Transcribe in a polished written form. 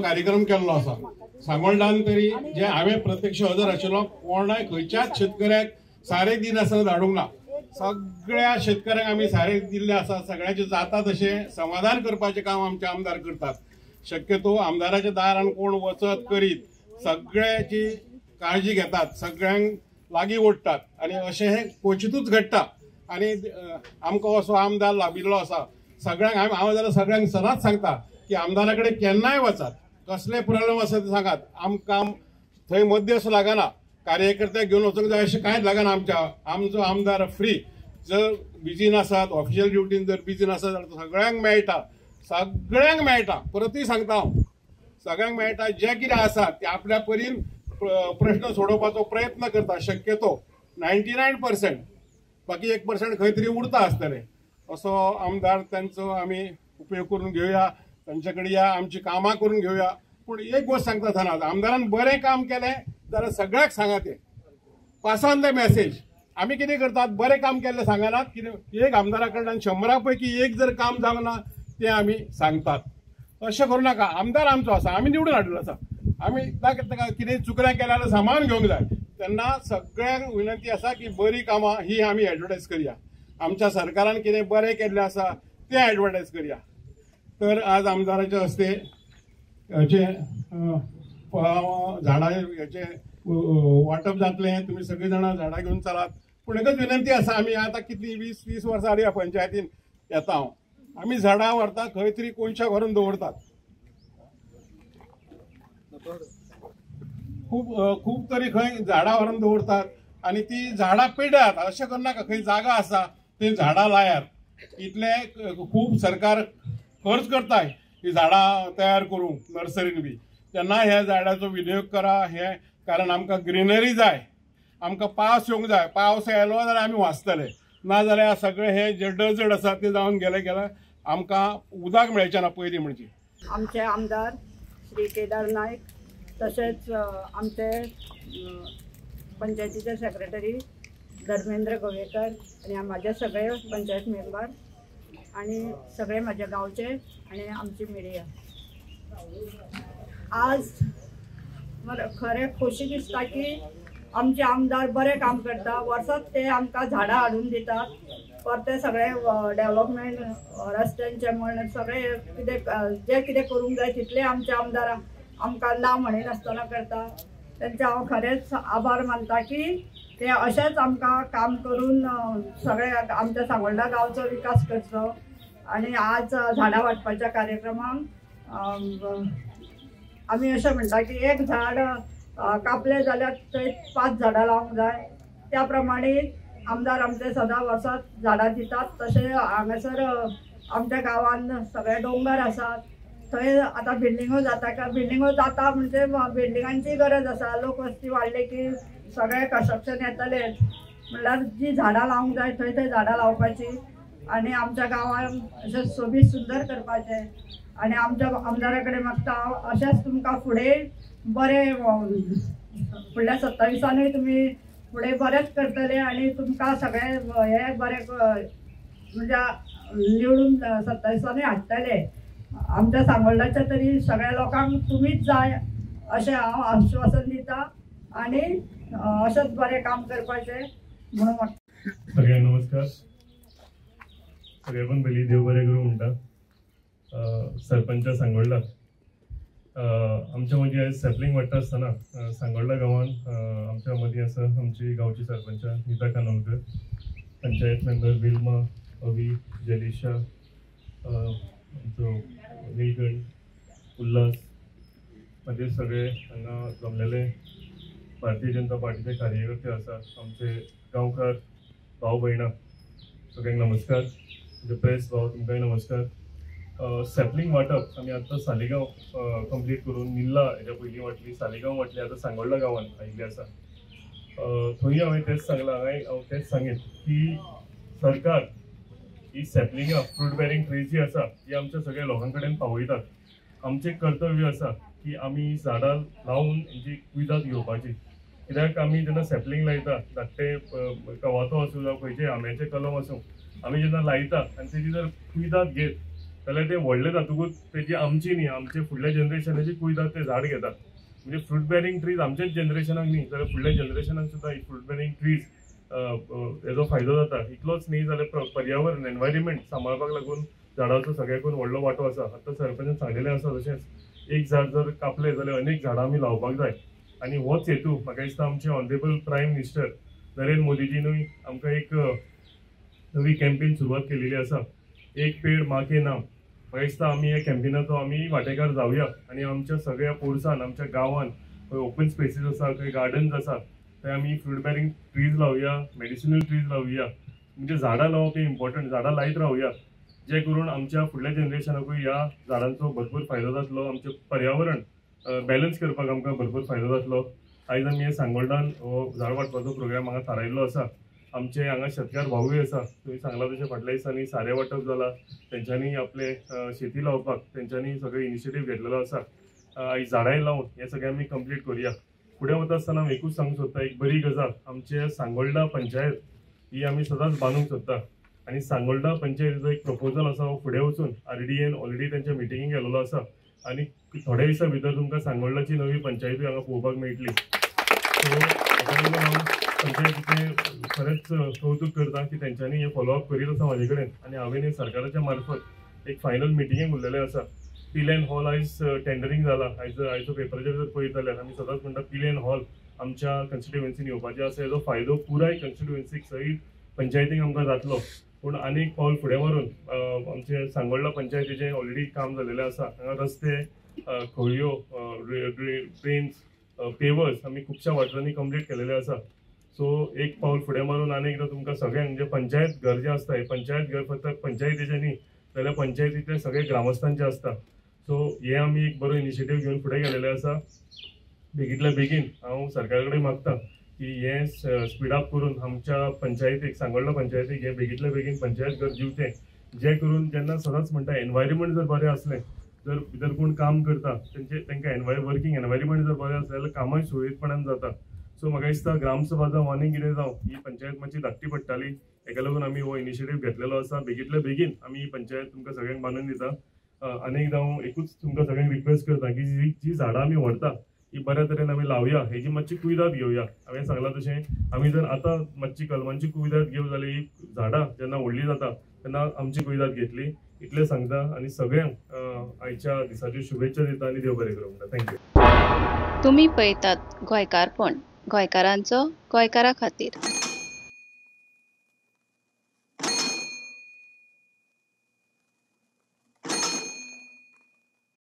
कार्यक्रम केल्लो आसा सांगोळडान तरी जे हांवें प्रत्यक्ष हजर आशिल्लो कोणाय खंयच्याच शेतकऱ्याक सारें दिनासतना धाडूंक ना सगळ्या शेतकऱ्यांक आमी सारें दिल्ले आसा सगळ्यांचे जाता तशें समाधान करपाचें काम आमचे आमदार करतात शक्यतो आमदाराच्या दारान कोण वचत करीत सगळ्याची काळजी घेतात सगळ्यांक लागीं ओडटात आनी अशें हें क्वचितूच घडटा आनी आमकां असो आमदार लाभिल्लो आसा सगळ्यांक हांव जाल्यार सगळ्यांक सदांच सांगता की आमदारा कडेन केन्नाय वचात कसले प्रॉब्लेम आसा ते सांगात आमकां थंय मध्यस्थ लागना कार्यकर्त्याक घेवन वचूंक जाय अशें कांयच लागना आमचो आमदार फ्री जर बिजी नासत ऑफिशियल ड्युटीन जर बिजी नासत जाल्यार सगळ्यांक मेळटा परतूय सांगता हांव सगळ्यांक मेळटा जे कितें आसा ते आपल्या परीन प्रश्न सोडोवपाचो प्रयत्न करता शक्यतो 99% बाकी 1% खंय तरी उरता आसतलें असो आमदार तांचो आमी उपयोग करून घेवया तांचे कडेन या आमची कामां करून घेवया पूण एक गोष्ट सांगता थानात आमदारान बरें काम केलें जाल्यार सगळ्याक सांगा तें पास ऑन द मेसेज आमी कितें करतात बरें काम केल्लें सांगनात कितें एक आमदारा कडल्यान 100 पैकी एक जर काम जावंक ना तें आमी सांगतात अशें करूं नाका आमदार आमचो आसा आमी निवडून हाडिल्लो आसा आमी ताका कितें चुकऱ्यां केलें जाल्यार सामान घेवंक जाय तेन्ना सगळ्यांक विनंती आसा की बरी कामां ही आमी एडवर्टायज करया आमच्या सरकारान कितें बरें केल्लें आसा तें एडवर्टायज करया तर आज आमदाराचे हस्ते हेचे झाडां हेचे वाटप जातलें तुमी सगळीं जाणां झाडां घेवन चलात पूण एकच विनंती आसा आमी आतां कितलीं 20 वर्सां जालीं ह्या पंचायतीन येता हांव आमी झाडां व्हरता खंय तरी कोनशा व्हरून दवरतात खूब तरी खंय झाडां व्हरून दवरतात आनी ती झाडां पिड्यात अशें करनाका खंय जागा आसा थंय झाडां लायात इतले खूब सरकार खर्च करताय ही झाडां तयार करूंक नर्सरीन बी तेन्ना ह्या झाडांचो विनियोग करा हे कारण आमकां ग्रीनरी जाय आमकां पावस येवंक जाय पावस येयलो जाल्यार आमी वाचतले नाजाल्यार सगळे हे जे डजड आसा ते जावन गेले आमकां उदक मेळचें ना पयलीं म्हणजे आमचे आमदार श्री केदार नायक तशेंच आमचे पंचायतीचे सेक्रेटरी धर्मेंद्र गोवेकर आनी म्हाजे सगळे पंचायत मेंबर आनी सगळे म्हाज्या गांवचे आनी आमची मिडिया आज खरें खोशी दिसता की आमचे आमदार बरें काम करता वर्सात ते आमकां झाडां हाडून दितात परते सगळे डेव्हलपमेंट रस्त्यांचे म्हण सगळे कितें जे कितें करूंक जाय तितले आमचे आमदार आमकां ना म्हणनासतना करता तेंचे हांव खरेंच आभार मानता की ते अशेंच आमकां काम करून सगळे आमच्या सांगोळडा गांवचो विकास करचो आनी आज झाडां वाटपाच्या कार्यक्रमाक आमी अशें म्हणटा की एक झाड कापले जाल्यार थंय 5 झाडां लावंक जाय त्या प्रमाणे आमदार आमचे सदां वर्सात झाडां दितात तशें हांगासर आमच्या गांवांत सगळे डोंगर आसात थंय आतां बिल्डिंगो जाता बिल्डिंगो जाता म्हणजे बिल्डिंगांची गरज आसा लोक वस्ती वाडले की सगळे कंस्ट्रक्शन येतलेच म्हणल्यार जी झाडां लावंक जाय थंय थंय झाडां लावपाची आनी आमच्या गांवांत अशें सोबीत सुंदर करपाचें आनी आमच्या आमदारा कडेन मागता हांव अशेंच तुमकां फुडें बरें फुडल्या 27 तुमी फुडें बरेंच करतले आनी तुमकां सगळे हे बरें म्हणजे निवडून 27 हाडटले आमच्या सांगोळडाच्या तरी सगळ्या लोकांक तुमीच जाय अशें हांव आश्वासन दिता आनी अशेंच बरें काम करपाचें म्हणून म्हाका सगळ्यांक नमस्कार सगळ्यां पयलीं देव बरें करूं म्हणटा सरपंच सांगोळडा आमच्या मदीं आयज सॅपलिंग वाडटा आसतना सांगोळडा गांवांत आमच्या मदीं आसा आमची गांवची सरपंच नीता कानोलकर पंचायत मेंबर विल्मा अवी जलिशा आमचो नीलकंठ उल्हास मागीर सगळे हांगा जमलेले भारतीय जनता पार्टीचे कार्यकर्ते आसात आमचे गांवकार भाव भयणां सगळ्यांक नमस्कार म्हणजे प्रेस भाव तुमकांय नमस्कार सॅपलिंग वाटप आमी आतां सालिगांव कंप्लीट करून निल्ला हेच्या पयलीं वाटली सालिगांव वाटली आतां सांगोळडा गांवांत आयिल्ली आसा थंय हांवें तेच सांगलां हांव तेच सांगेन की सरकार ही सॅपलिंगां फ्रूट बेरिंग ट्रीज जी आसा ही आमच्या सगळ्या लोकां कडेन पावयतात आमचें कर्तव्य आसा की आमी झाडां लावन हेंची कुयदाद घेवपाची कित्याक आमी जेन्ना सॅपलिंग लायता धाकटे कवातो आसूं जावं खंयचे आंब्याचे कलम आसूं आमी जेन्ना लायता आनी तेजी जर कुयदाद घेत जाल्यार ते व्हडले जातकूच तेजी आमची न्ही, आमचे फुडल्या जनरेशनाची कुयदाद ते झाड घेतात. म्हणजे फ्रूट बेरिंग ट्रीज आमच्याच जनरेशनाक न्ही जाल्यार फुडल्या जनरेशनाक सुद्दां फ्रूट बेरिंग ट्रीज हेजो फायदो जाता. इतलोच न्ही जाल्यार पर्यावरण एनवायरमेंट सांबाळपाक लागून झाडांचो सगळ्याकून व्हडलो वांटो आसा. आतां सरपंचान सांगलेलें आसा तशेंच एक झाड जर कापलें जाल्यार अनेक झाडां आमी लावपाक जाय. आनी होच हेतू म्हाका दिसता आमचे ऑनरेबल प्रायम मिनिस्टर नरेंद्र मोदीजीनूय आमकां एक नवी कॅम्पेन सुरवात केलेली आसा, एक पेड माँ के नाम. म्हाका दिसता आमी ह्या कॅम्पेनाचो आमी वांटेकार जावया आनी आमच्या सगळ्या पोरसान आमच्या गांवांत खंय ओपन स्पेसीस आसा, खंय गार्डन्स आसा, थंय आमी फ्रूट बेरिंग ट्रीज लावया, मेडिसिनल ट्रीज लावया. म्हणजे झाडां लावप हें इम्पॉर्टंट, झाडां लायत रावया, जे करून आमच्या फुडल्या जनरेशनाकूय ह्या झाडांचो भरपूर फायदो जातलो. आमचें पर्यावरण बॅलन्स करपाक आमकां भरपूर फायदो जातलो. आयज आमी हे सांगोळडान हो झाड वांटपाचो प्रोग्राम हांगा थारायल्लो आसा. आमचे हांगा शेतकार भाऊय आसा, तुवें सांगला तशें फाटल्या दिसांनी सारें वांटप जालां, तेंच्यांनी आपले शेती लावपाक तेंच्यांनी सगळे इनिशिएटीव घेतलेलो आसा. आयज झाडांय लावन हें सगळें आमी कंप्लीट करुया. फुडें वता आसतना हांव एकूच सांगूंक सोदता, एक बरी गजाल आमचे सांगोळडा पंचायत ही आमी सदांच बांदूंक सोदता. आनी सांगोळडा पंचायतीचो एक प्रपोजल आसा, हो फुडें वचून RDAन ऑलरेडी तेंच्या मिटिंगेक गेलोलो आसा आनी थोड्या दिसा भितर तुमकां सांगोळडाची नवी पंचायतूय हांगा पळोवपाक मेळटली. सो हाका लागून हांव पंचायतीचें खरेंच कौतुक करता की तेंच्यांनी हें फॉलोअप करीत आसा म्हाजे कडेन. आनी हांवें सरकाराच्या मार्फत एक फायनल मिटिंगेक उरलेलें आसा. पिलेन हॉल आयज टेंडरींग जालां. आयजो पेपराचेर जर पळयत जाल्यार आमी सदांच म्हणटा पिलेन हॉल आमच्या कन्स्टिट्युएन्सीन येवपाचें आसा. हेजो फायदो पुराय कन्स्टिट्युएन्सीक सयत पंचायतीक आमकां जातलो. पूण आनीक पावल फुडें व्हरून आमचे सांगोळडा पंचायतीचें ऑलरेडी काम जाल्लेलें आसा. हांगा रस्ते, खळयो, ट्रेन्स, पेवर्स आमी खुबश्या वाठारांनी कंप्लीट केलेले आसा. सो एक पावल फुडें मारून आनी एकदां तुमकां सगळ्यांक म्हणजे पंचायत घर जें आसता हें पंचायत घर फक्त पंचायतीचें न्ही जाल्यार पंचायतींतल्या सगळे ग्रामस्थांचें आसता. सो हे आमी एक बरो इनिशिएटीव घेवन फुडें गेलेले आसा. बेगींतल्या बेगीन हांव सरकारा कडेन मागता की हें स्पीड अप करून आमच्या पंचायतीक सांगोळडा पंचायतीक हें बेगींतल्या बेगीन पंचायत घर दिवचें, जें करून जेन्ना सदांच म्हणटा एनवायरमेंट जर बरें आसलें, जर भितर कोण काम करता तांकां वर्कींग एनवायरमेंट जर बरें आसलें जाल्यार कामूय सुरळीतपणान जाता. सो म्हाका दिसता ग्रामसभाचो आनीक कितें जावं ही पंचायत मातशी धाकटी पडटाली, हेका लागून आमी हो इनिशिएटीव घेतलेलो आसा. बेगींतल्या बेगीन आमी ही पंचायत तुमकां सगळ्यांक बांदून दिता. आनी एकदां हांव एकूच तुमकां सगळ्यांक रिक्वेस्ट करता की जी झाडां आमी व्हरता ही बऱ्या तरेन आमी लावया, हेजी मातशी कुयदाद घेवया. हांवें सांगलां तशें आमी जर आतां मातशी कलमांची कुयदाद घेवं जाल्यार ही झाडां जेन्ना व्हडलीं जाता तेन्ना आमची कुयदाद घेतली. इतलें सांगता आनी सगळ्यांक आयच्या दिसाच्यो शुभेच्छा दिता आनी देव बरें करूं म्हणटा. थँक्यू. तुम्ही पळयतात गोंयकारपण, गोंयकारांचो गोंयकारा खातीर.